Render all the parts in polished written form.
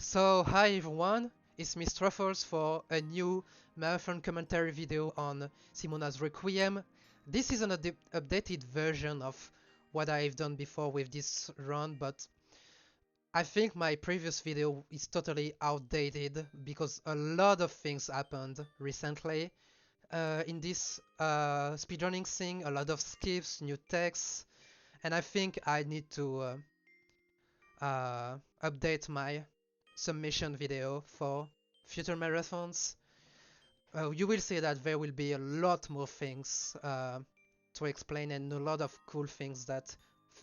So, hi everyone, it's me Truffles for a new marathon commentary video on Simona's Requiem. This is an updated version of what I've done before with this run, but I think my previous video is totally outdated because a lot of things happened recently. In this speedrunning thing, a lot of skips, new texts, and I think I need to update my submission video for future marathons. You will see that there will be a lot more things to explain and a lot of cool things that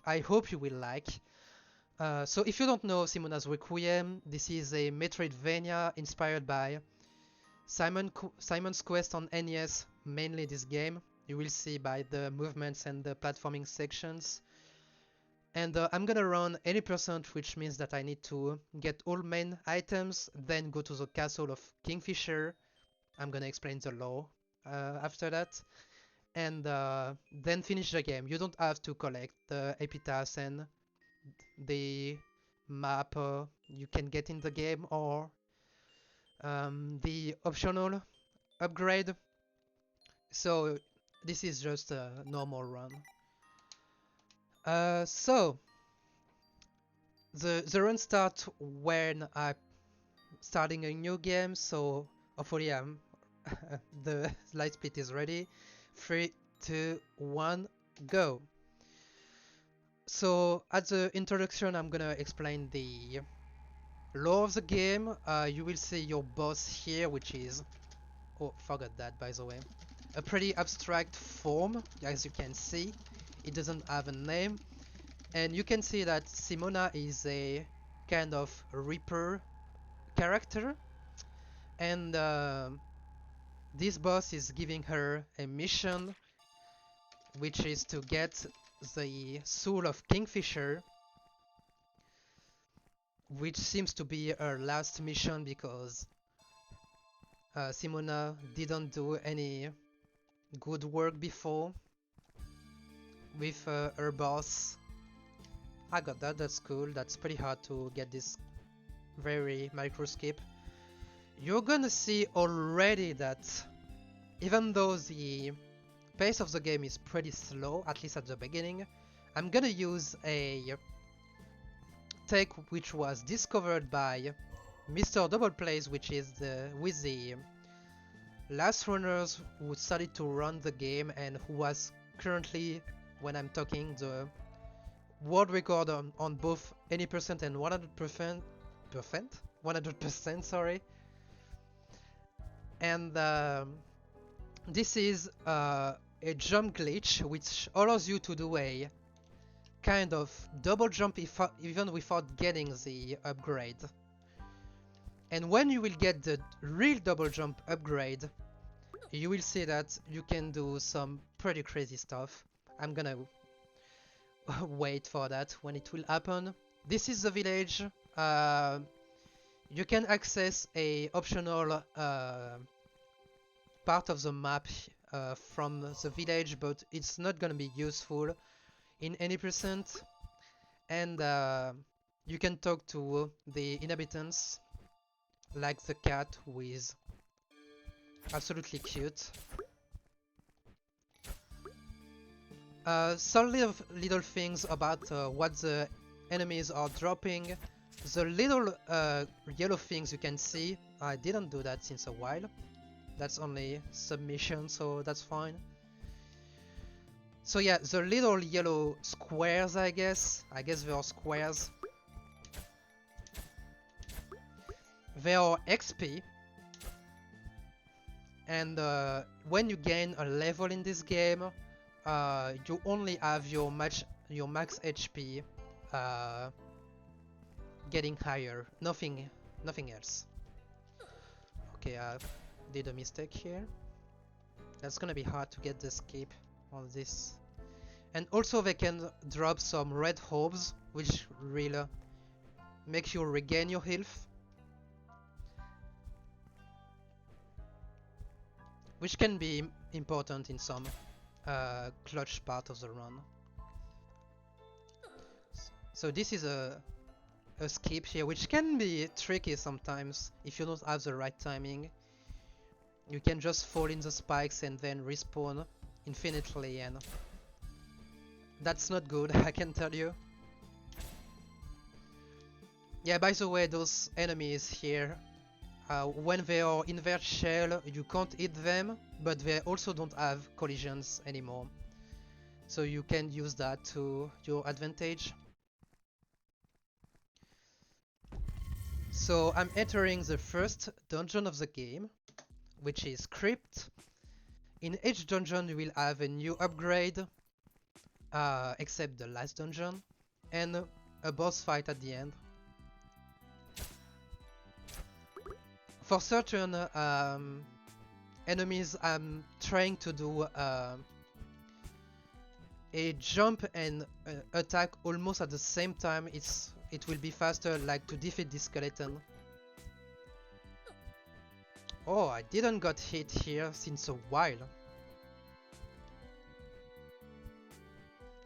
I hope you will like. So if you don't know Simona's Requiem, this is a Metroidvania inspired by Simon's Quest on NES, mainly this game. You will see by the movements and the platforming sections. And I'm gonna run 80%, which means that I need to get all main items, then go to the castle of Kingfisher. I'm gonna explain the law after that, and then finish the game. You don't have to collect the epitaphs and the map you can get in the game, or the optional upgrade. So this is just a normal run. So the run starts when I'm starting a new game, so hopefully the light split is ready. 3, 2, 1, go. So at the introduction, I'm gonna explain the lore of the game. You will see your boss here, which is, oh, forgot that by the way, a pretty abstract form, as you can see. It doesn't have a name, and you can see that Simona is a kind of Reaper character, and this boss is giving her a mission, which is to get the soul of Kingfisher, which seems to be her last mission because Simona didn't do any good work before with her boss. I got that, that's cool. That's pretty hard to get this very micro skip. You're gonna see already that even though the pace of the game is pretty slow, at least at the beginning, I'm gonna use a tech which was discovered by Mr. Double Plays, which is with the last runners who started to run the game and who was currently, when I'm talking, the world record on both 80% and 100%, 100%, sorry. And this is a jump glitch which allows you to do a kind of double jump even without getting the upgrade. And when you will get the real double jump upgrade, you will see that you can do some pretty crazy stuff. I'm gonna wait for that when it will happen. This is the village. You can access a optional part of the map from the village, but it's not gonna be useful in any percent. And you can talk to the inhabitants, like the cat, who is absolutely cute. Some little things about what the enemies are dropping. The little yellow things you can see, I didn't do that since a while. That's only submission, so that's fine. So yeah, the little yellow squares, I guess they are squares. They are XP. And when you gain a level in this game, you only have your max HP getting higher. Nothing else. Okay, I did a mistake here. That's gonna be hard to get the skip on this. And also they can drop some red orbs, which really make you regain your health, which can be important in some clutch part of the run. So this is a a skip here, which can be tricky sometimes if you don't have the right timing. You can just fall in the spikes and then respawn infinitely, and that's not good, I can tell you. Yeah, by the way, those enemies here, when they are in their shell, you can't hit them, but they also don't have collisions anymore. So you can use that to your advantage. So I'm entering the first dungeon of the game, which is Crypt. In each dungeon you will have a new upgrade, except the last dungeon, and a boss fight at the end. For certain enemies, I'm trying to do a jump and attack almost at the same time. It will be faster, like to defeat this skeleton. Oh, I didn't got hit here since a while.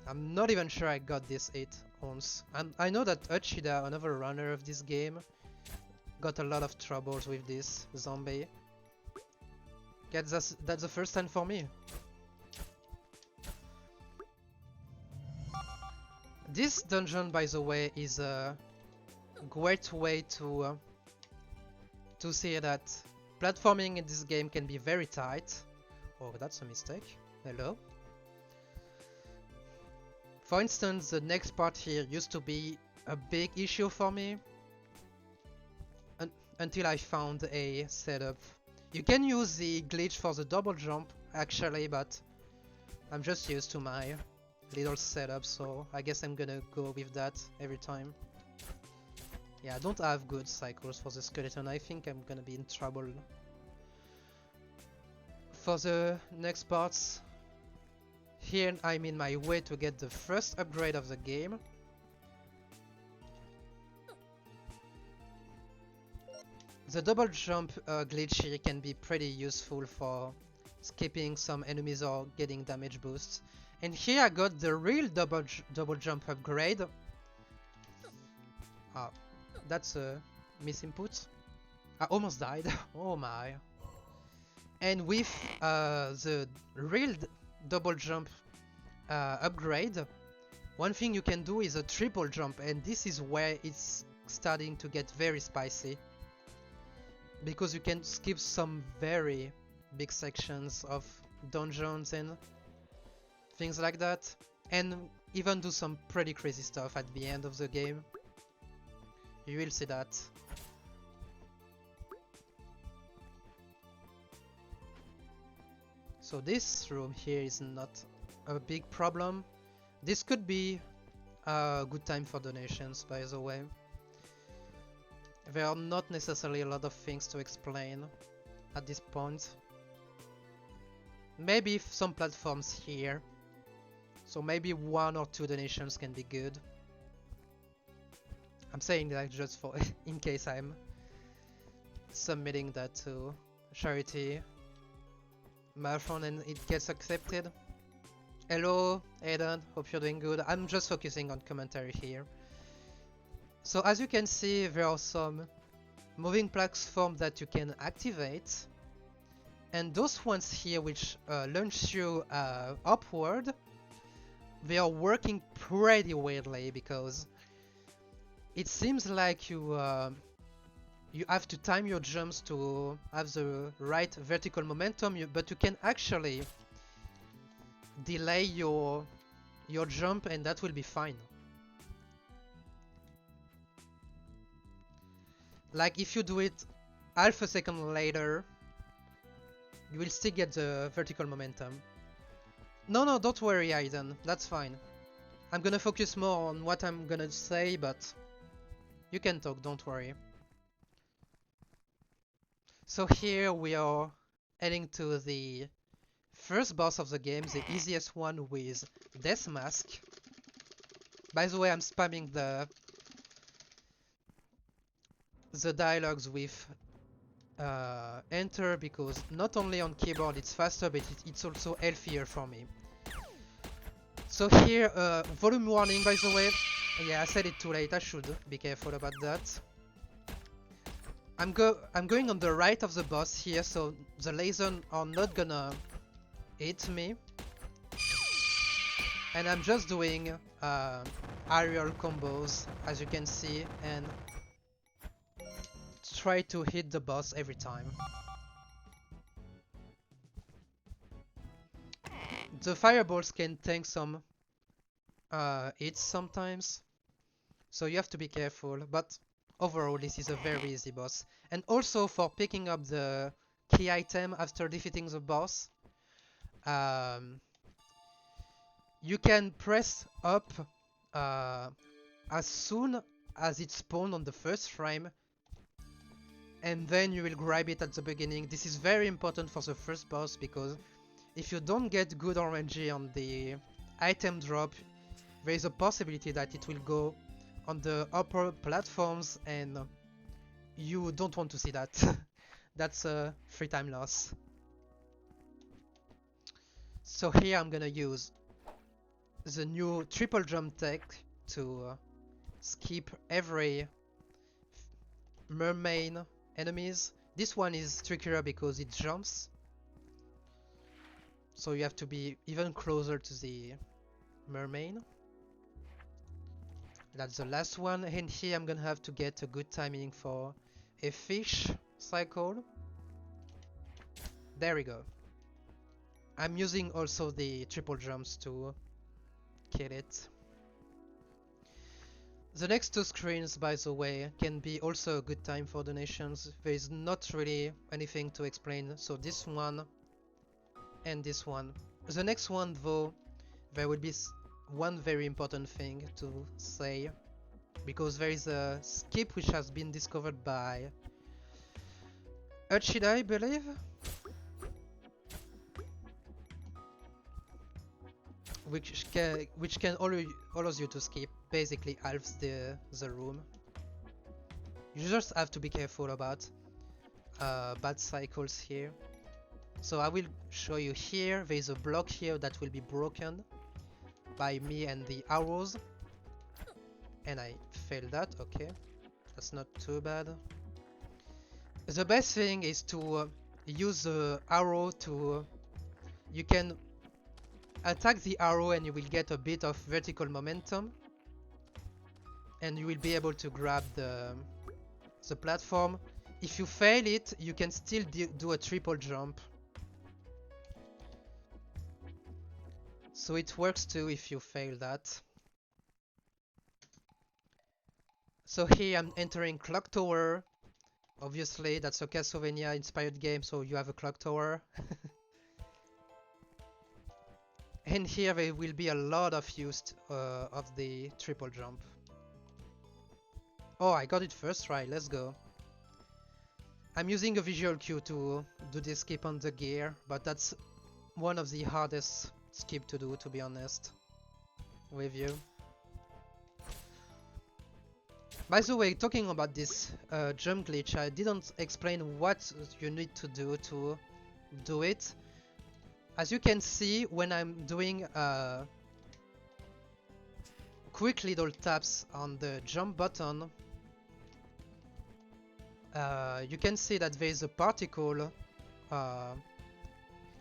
I'm not even sure I got this hit once. And I know that Uchida, another runner of this game, got a lot of troubles with this zombie. Yeah, that's the first time for me. This dungeon, by the way, is a great way to see that platforming in this game can be very tight. Oh, that's a mistake. Hello. For instance, the next part here used to be a big issue for me until I found a setup. You can use the glitch for the double jump actually, but I'm just used to my little setup, so I guess I'm gonna go with that every time. Yeah, I don't have good cycles for the skeleton. I think I'm gonna be in trouble. For the next parts, here I'm in my way to get the first upgrade of the game. The double jump glitch here can be pretty useful for skipping some enemies or getting damage boosts. And here I got the real double jump upgrade. Ah, that's a misinput. I almost died. Oh my. And with the real double jump upgrade, one thing you can do is a triple jump, and this is where it's starting to get very spicy, because you can skip some very big sections of dungeons and things like that, and even do some pretty crazy stuff at the end of the game. You will see that. So this room here is not a big problem. This could be a good time for donations, by the way. There are not necessarily a lot of things to explain at this point. Maybe some platforms here. So maybe 1 or 2 donations can be good. I'm saying that just for in case I'm submitting that to charity marathon and it gets accepted. Hello Aiden, hope you're doing good. I'm just focusing on commentary here. So as you can see, there are some moving platforms that you can activate, and those ones here which launch you upward, they are working pretty weirdly, because it seems like you have to time your jumps to have the right vertical momentum, but you can actually delay your jump and that will be fine. Like if you do it half a second later, you will still get the vertical momentum. No, don't worry Aiden, that's fine. I'm gonna focus more on what I'm gonna say, but you can talk, don't worry. So here we are heading to the first boss of the game, the easiest one with Death Mask. By the way, I'm spamming the dialogues with enter, because not only on keyboard it's faster, but it's also healthier for me. So here, volume warning by the way, Yeah, I said it too late. I should be careful about that. I'm going on the right of the boss here, so the lasers are not gonna hit me. And I'm just doing aerial combos, as you can see, and try to hit the boss every time. The fireballs can tank some hits sometimes, so you have to be careful, but overall this is a very easy boss. And also for picking up the key item after defeating the boss, um, you can press up as soon as it spawns on the first frame, and then you will grab it at the beginning. This is very important for the first boss, because if you don't get good RNG on the item drop, there is a possibility that it will go on the upper platforms, and you don't want to see that. That's a free time loss. So here I'm gonna use the new triple jump tech to skip every mermaid enemies. This one is trickier because it jumps, so you have to be even closer to the mermaid. That's the last one, and here I'm gonna have to get a good timing for a fish cycle. There we go. I'm using also the triple jumps to kill it. The next two screens, by the way, can be also a good time for donations. There is not really anything to explain, so this one and this one. The next one, though, there will be one very important thing to say, because there is a skip which has been discovered by Uchida, I believe, which can allows you to skip basically halves the room. You just have to be careful about bad cycles here. So I will show you here. There is a block here that will be broken by me and the arrows, and I failed that. Okay, that's not too bad. The best thing is to use the arrow to... You can attack the arrow and you will get a bit of vertical momentum, and you will be able to grab the platform. If you fail it, you can still do a triple jump. So it works too if you fail that. So here I'm entering Clock Tower. Obviously, that's a Castlevania inspired game, so you have a clock tower. And here there will be a lot of use of the triple jump. Oh, I got it first try, let's go. I'm using a visual cue to do this skip on the gear, but that's one of the hardest skip to do, to be honest with you. By the way, talking about this jump glitch, I didn't explain what you need to do it. As you can see, when I'm doing quick little taps on the jump button, you can see that there is a particle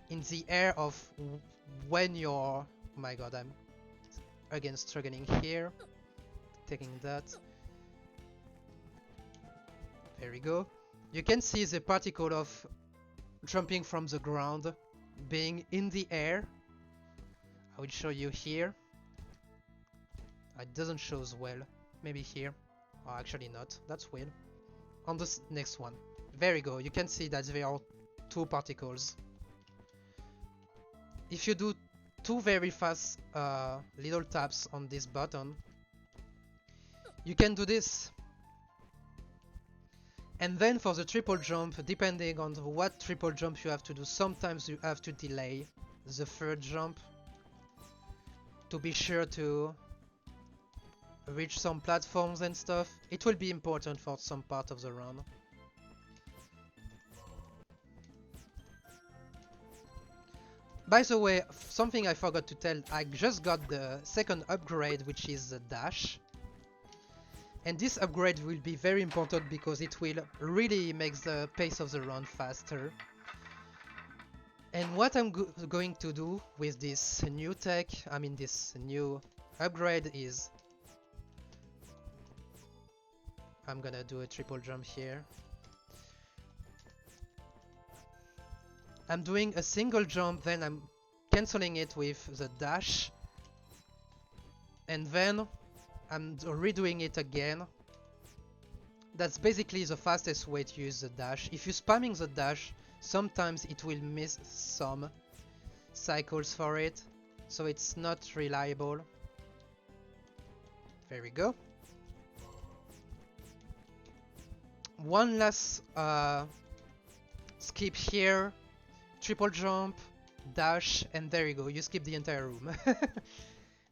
in the air of when you're... Oh my god, I'm again struggling here. Taking that. There we go. You can see the particle of jumping from the ground being in the air. I will show you here. It doesn't show as well. Maybe here. Oh, actually not. That's weird. On the next one. There we go. You can see that there are two particles. If you do two very fast little taps on this button, you can do this. And then for the triple jump, depending on what triple jump you have to do, sometimes you have to delay the third jump to be sure to reach some platforms and stuff. It will be important for some part of the run. By the way, something I forgot to tell, I just got the second upgrade, which is the dash. And this upgrade will be very important because it will really make the pace of the run faster. And what I'm going to do with this new tech, I mean this new upgrade, is I'm gonna do a triple jump here. I'm doing a single jump, then I'm cancelling it with the dash, and then I'm redoing it again. That's basically the fastest way to use the dash. If you're spamming the dash, sometimes it will miss some cycles for it, so it's not reliable. There we go. One last skip here, triple jump, dash, and there you go, you skip the entire room.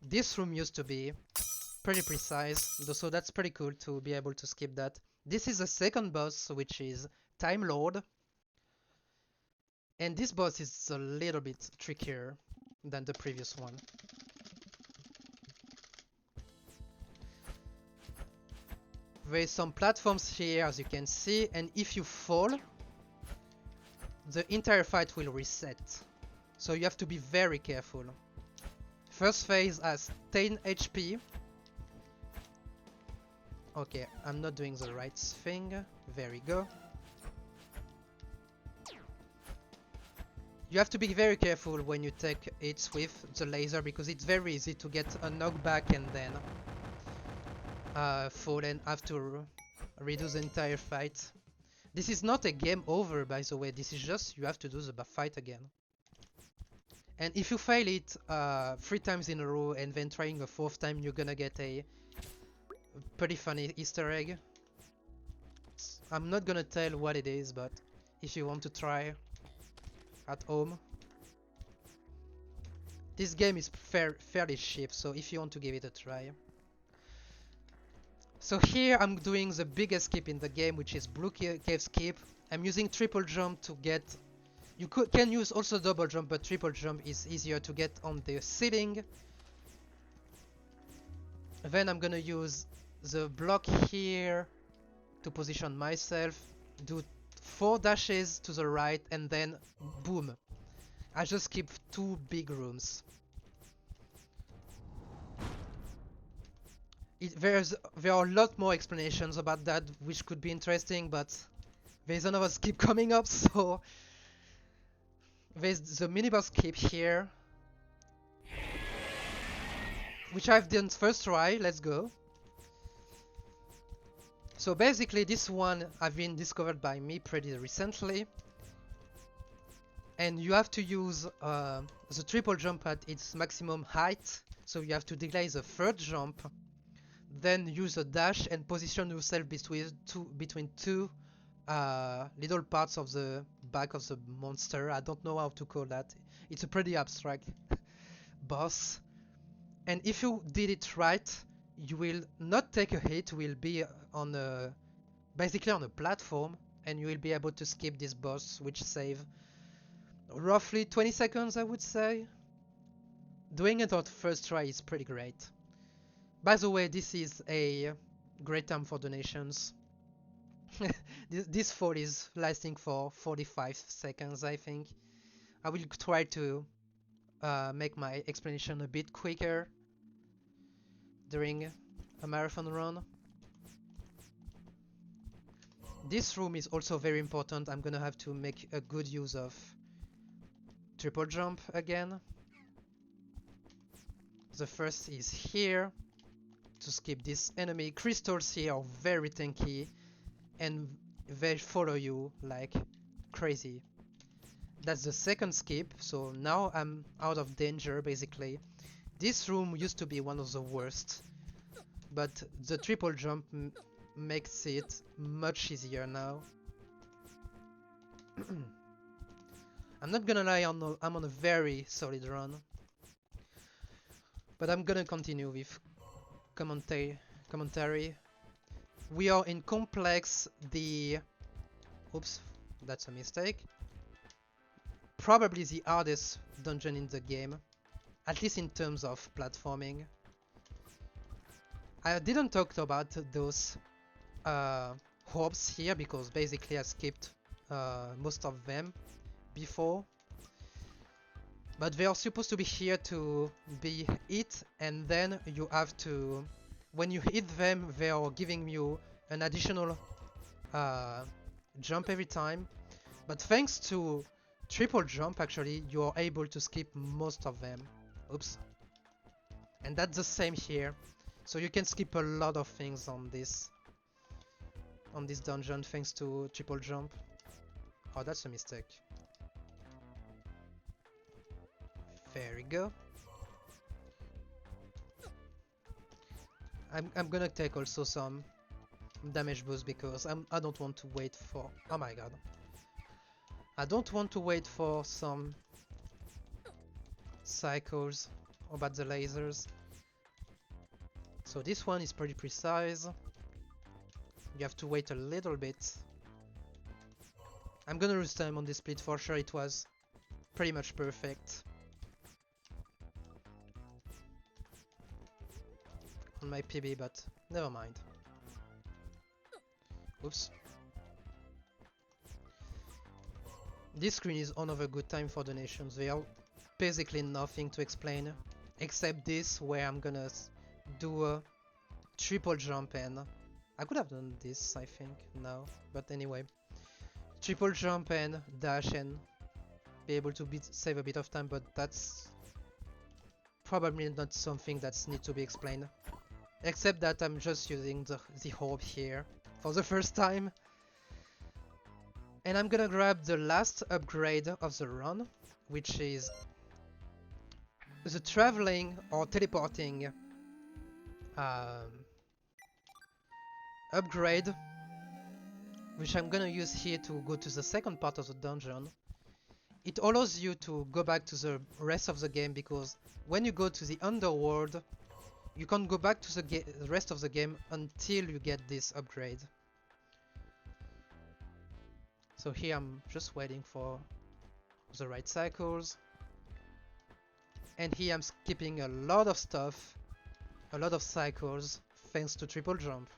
This room used to be pretty precise, so that's pretty cool to be able to skip that. This is the second boss, which is Time Lord. And this boss is a little bit trickier than the previous one. There's some platforms here, as you can see, and if you fall, the entire fight will reset. So you have to be very careful. First phase has 10 HP. Okay, I'm not doing the right thing. There we go. You have to be very careful when you take hits with the laser because it's very easy to get a knockback and then fall and have to redo the entire fight. This is not a game over, by the way, this is just you have to do the fight again. And if you fail it 3 times in a row and then trying a 4th time, you're gonna get a pretty funny Easter egg. I'm not gonna tell what it is, but if you want to try at home. This game is fairly cheap, so if you want to give it a try. So here I'm doing the biggest skip in the game, which is Blue Cave skip. I'm using triple jump to get... You can use also double jump, but triple jump is easier to get on the ceiling. Then I'm gonna use the block here to position myself, do 4 dashes to the right, and then boom. I just skip 2 big rooms. There are a lot more explanations about that which could be interesting, but there's another skip coming up, so there's the miniboss skip here, which I've done first try. Let's go. So basically this one have been discovered by me pretty recently, and you have to use the triple jump at its maximum height, so you have to delay the 3rd jump, then use a dash and position yourself between two little parts of the back of the monster. I don't know how to call that. It's a pretty abstract boss, and if you did it right, you will not take a hit. You will be on basically on a platform, and you will be able to skip this boss, which save roughly 20 seconds, I would say. Doing it on first try is pretty great. By the way, this is a great time for donations. This fall is lasting for 45 seconds, I think. I will try to make my explanation a bit quicker during a marathon run. This room is also very important. I'm gonna have to make a good use of triple jump again. The first is here to skip this enemy. Crystals here are very tanky and they follow you like crazy. That's the second skip, so now I'm out of danger basically. This room used to be one of the worst, but the triple jump makes it much easier now. I'm not gonna lie, I'm on a very solid run, but I'm gonna continue with commentary. We are in complex, oops, that's a mistake. Probably the hardest dungeon in the game, at least in terms of platforming. I didn't talk about those orbs here because basically I skipped most of them before. But they are supposed to be here to be hit, and then you have to, when you hit them, they are giving you an additional jump every time. But thanks to triple jump, actually, you are able to skip most of them. Oops. And that's the same here. So you can skip a lot of things on this dungeon thanks to triple jump. Oh, that's a mistake. There we go. I'm gonna take also some damage boost because I don't want to wait for... Oh my god. I don't want to wait for some cycles about the lasers. So this one is pretty precise. You have to wait a little bit. I'm gonna lose time on this split for sure. It was pretty much perfect on my PB, but never mind. Oops. This screen is another good time for donations. There are basically nothing to explain except this, where I'm gonna do a triple jump, and I could have done this, I think, now, but anyway. Triple jump and dash and be able to save a bit of time, but that's probably not something that's need to be explained. Except that I'm just using the orb here for the first time. And I'm gonna grab the last upgrade of the run, which is the traveling or teleporting upgrade, which I'm gonna use here to go to the second part of the dungeon. It allows you to go back to the rest of the game, because when you go to the underworld, you can't go back to the rest of the game until you get this upgrade. So here I'm just waiting for the right cycles. And here I'm skipping a lot of stuff, a lot of cycles, thanks to triple jump.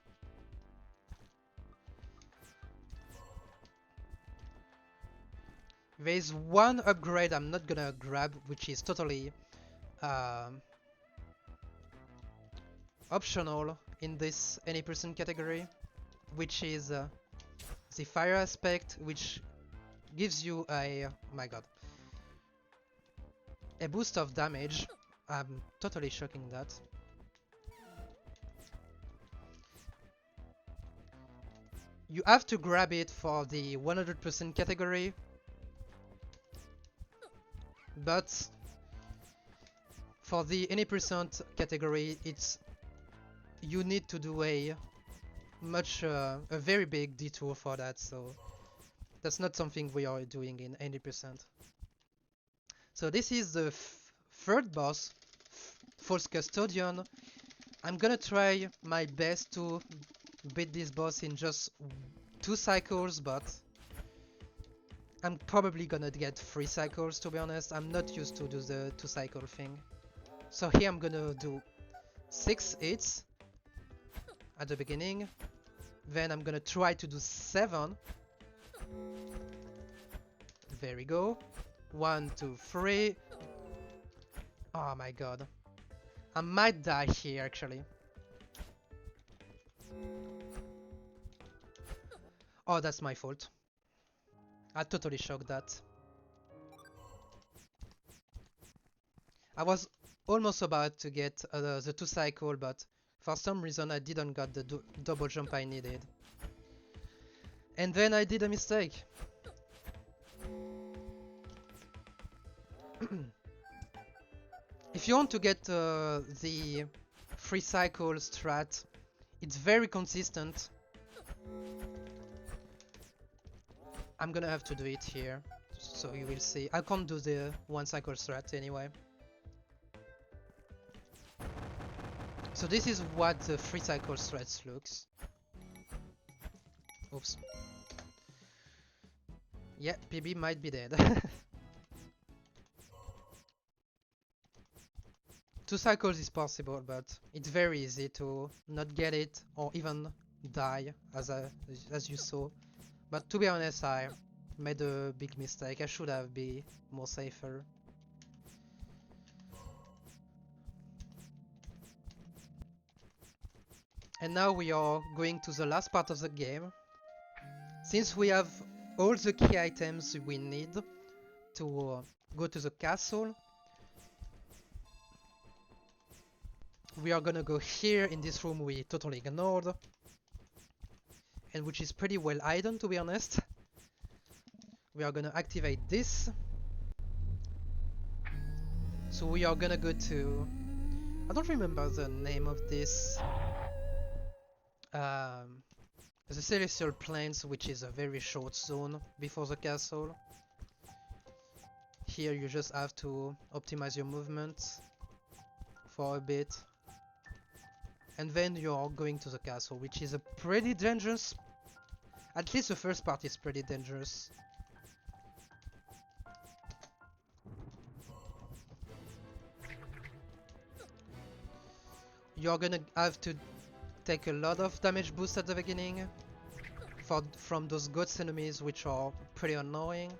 There is one upgrade I'm not gonna grab, which is totally optional in this any person category, which is the fire aspect, which gives you a a boost of damage. I'm totally shocking that. You have to grab it for the 100% category, but for the any percent category, you need to do a very big detour for that, so that's not something we are doing in 80%. So this is the third boss, False Custodian. I'm gonna try my best to beat this boss in just 2 cycles, but I'm probably gonna get 3 cycles, to be honest. I'm not used to do the 2 cycle thing. So here I'm gonna do 6 hits at the beginning, then I'm gonna try to do 7. There we go. 1, 2, 3. Oh my god. I might die here actually. Oh, that's my fault. I totally shocked that. I was almost about to get the 2 cycle, but for some reason I didn't got the double jump I needed. And then I did a mistake. If you want to get the 3 cycle strat, it's very consistent. I'm gonna have to do it here, so you will see. I can't do the 1 cycle strat anyway. So this is what the 3 cycle strats looks. Oops. Yeah, PB might be dead. 2 cycles is possible, but it's very easy to not get it or even die, as you saw. But to be honest, I made a big mistake. I should have been more safer. And now we are going to the last part of the game. Since we have all the key items we need to go to the castle, we are gonna go here in this room we totally ignored, and which is pretty well hidden, to be honest. We are gonna activate this. So we are gonna go to... I don't remember the name of this. The Celestial Plains, which is a very short zone before the castle. Here you just have to optimize your movement for a bit. And then you are going to the castle, which is a pretty dangerous... At least the first part is pretty dangerous. You're gonna have to take a lot of damage boost at the beginning from those ghost enemies, which are pretty annoying.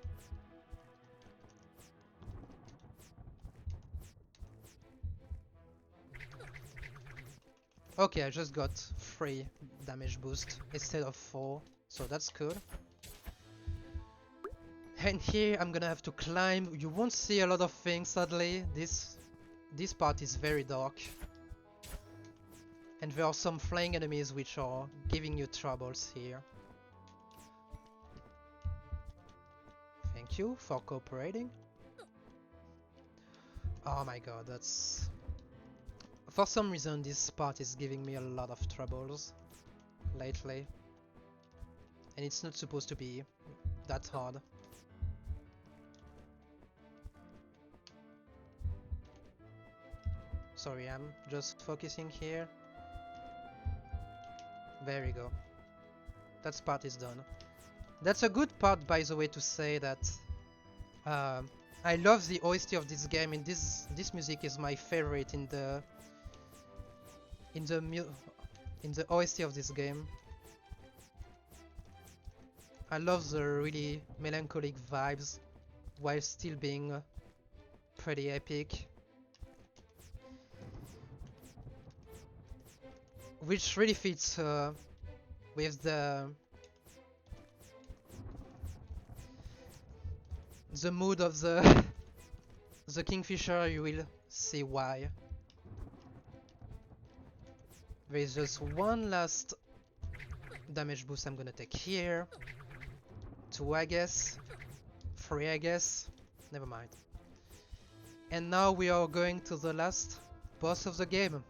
Okay, I just got 3 damage boost instead of 4, so that's cool. And here I'm gonna have to climb. You won't see a lot of things, sadly. This part is very dark. And there are some flying enemies which are giving you troubles here. Thank you for cooperating. Oh my god, that's... For some reason this part is giving me a lot of troubles lately. And it's not supposed to be that hard. Sorry, I'm just focusing here. There we go. That part is done. That's a good part, by the way, to say that I love the OST of this game, and this music is my favorite in the OST of this game. I love the really melancholic vibes while still being pretty epic. Which really fits with the mood of the the Kingfisher. You will see why. There is just one last damage boost I'm gonna take here. 2, I guess. 3, I guess. Never mind. And now we are going to the last boss of the game.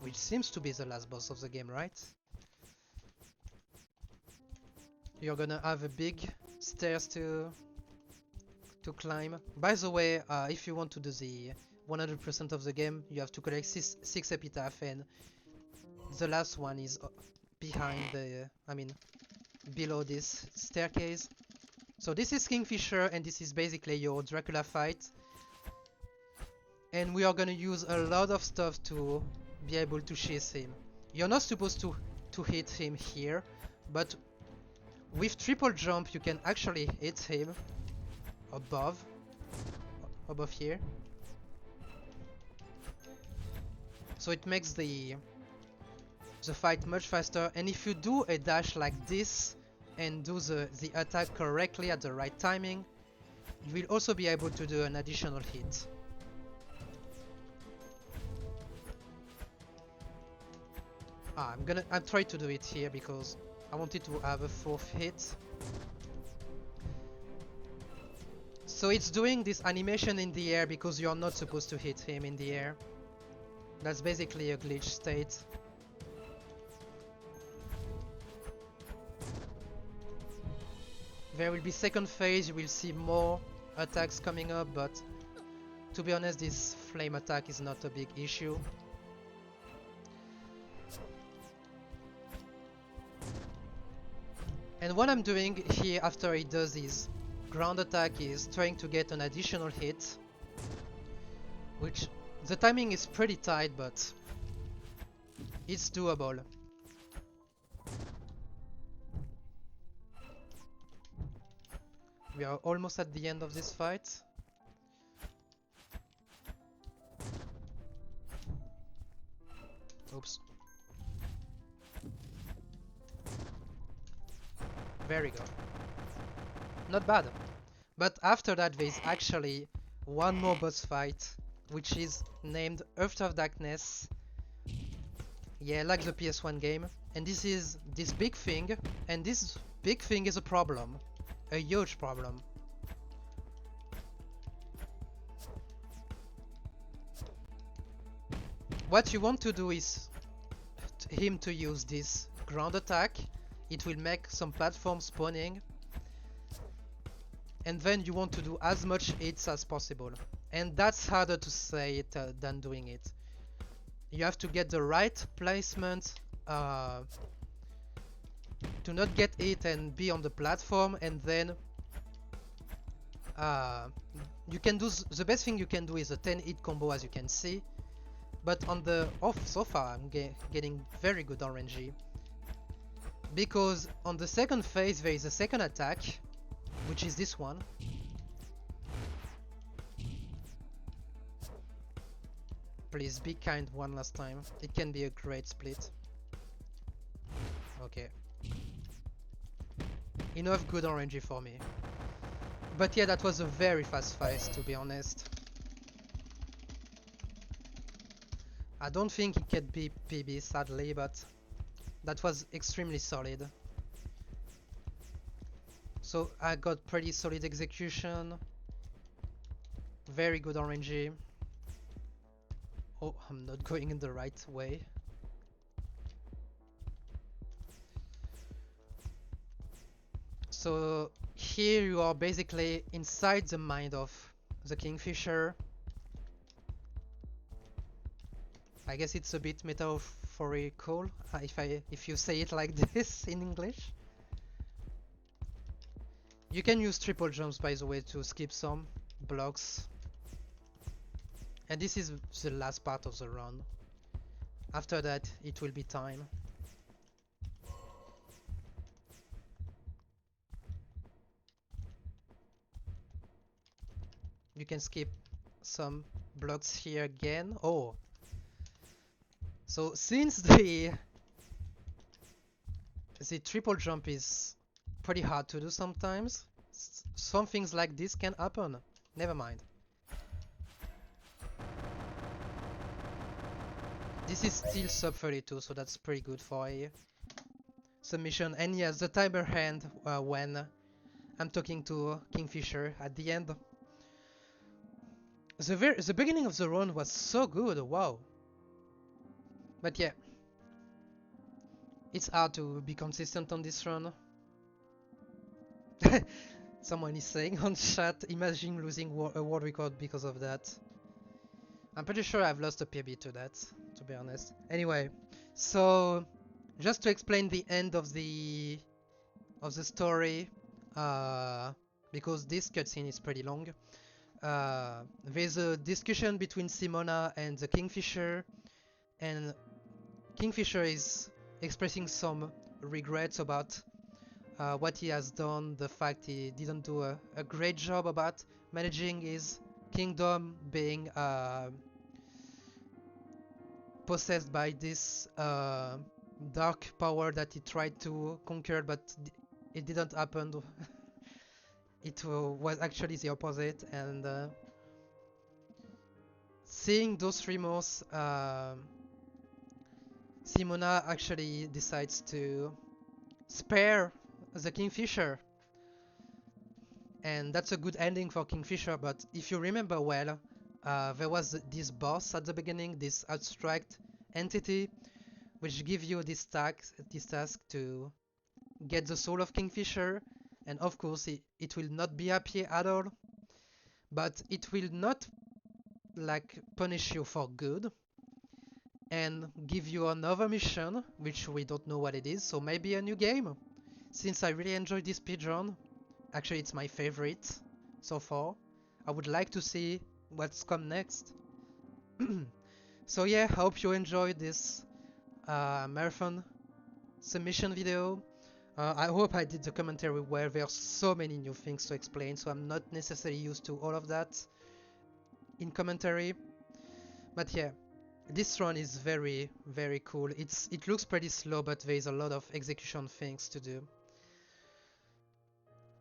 Which seems to be the last boss of the game, right? You're gonna have a big stairs to climb. By the way, if you want to do the 100% of the game, you have to collect 6 epitaph, and the last one is behind the... below this staircase. So this is Kingfisher, and this is basically your Dracula fight. And we are gonna use a lot of stuff to be able to chase him. You're not supposed to hit him here, but with triple jump you can actually hit him above here. So it makes the fight much faster, and if you do a dash like this and do the attack correctly at the right timing, you will also be able to do an additional hit. I'm trying to do it here because I wanted to have a 4th hit. So it's doing this animation in the air because you're not supposed to hit him in the air. That's basically a glitch state. There will be second phase, you will see more attacks coming up, but to be honest, this flame attack is not a big issue. And what I'm doing here after he does his ground attack is trying to get an additional hit, which The timing is pretty tight, but it's doable. We are almost at the end of this fight. Oops. Very good. Not bad. But after that there is actually one more boss fight, which is named Earth of Darkness. Yeah, like the PS1 game. And this is this big thing, and this big thing is a problem. A huge problem. What you want to do is him to use this ground attack. It will make some platform spawning, and then you want to do as much hits as possible, and that's harder to say it than doing it. You have to get the right placement to not get hit and be on the platform, and then you can do the best thing you can do is a 10 hit combo, as you can see. But on the off, so far I'm getting very good RNG, because on the second phase there is a second attack, which is this one. Please be kind one last time. It can be a great split. Okay. Enough good RNG for me. But yeah, that was a very fast fight, to be honest. I don't think it can be PB, sadly, but that was extremely solid. So I got pretty solid execution. Very good RNG. Oh, I'm not going in the right way. So here you are basically inside the mind of the Kingfisher. I guess it's a bit metaphorical if you say it like this in English. You can use triple jumps, by the way, to skip some blocks. And this is the last part of the run. After that, it will be time. You can skip some blocks here again. Oh! So since the triple jump is pretty hard to do sometimes, some things like this can happen. Never mind. This is still sub 32, so that's pretty good for a submission. And yes, the timer ends when I'm talking to Kingfisher at the end. The beginning of the run was so good, wow. But yeah, it's hard to be consistent on this run. Someone is saying on chat, imagine losing a world record because of that. I'm pretty sure I've lost a PB to that, to be honest. Anyway, so just to explain the end of the story, because this cutscene is pretty long. There's a discussion between Simona and the Kingfisher, and Kingfisher is expressing some regrets about what he has done, the fact he didn't do a great job about managing his kingdom, being possessed by this dark power that he tried to conquer, but it didn't happen. It was actually the opposite, and seeing those remorse, Simona actually decides to spare the Kingfisher, and that's a good ending for Kingfisher. But if you remember well, there was this boss at the beginning, this abstract entity, which gives you this task to get the soul of Kingfisher, and of course it will not be happy at all, but it will not like punish you for good and give you another mission, which we don't know what it is, so maybe a new game. Since I really enjoyed this speedrun, actually it's my favorite so far, I would like to see what's come next. So yeah, hope you enjoyed this marathon submission video. I hope I did the commentary well. There are so many new things to explain, so I'm not necessarily used to all of that in commentary. But yeah, this run is very, very cool. It looks pretty slow, but there is a lot of execution things to do.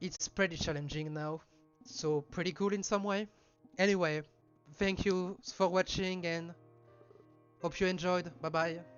It's pretty challenging now, so pretty cool in some way. Anyway, thank you for watching and hope you enjoyed. Bye bye.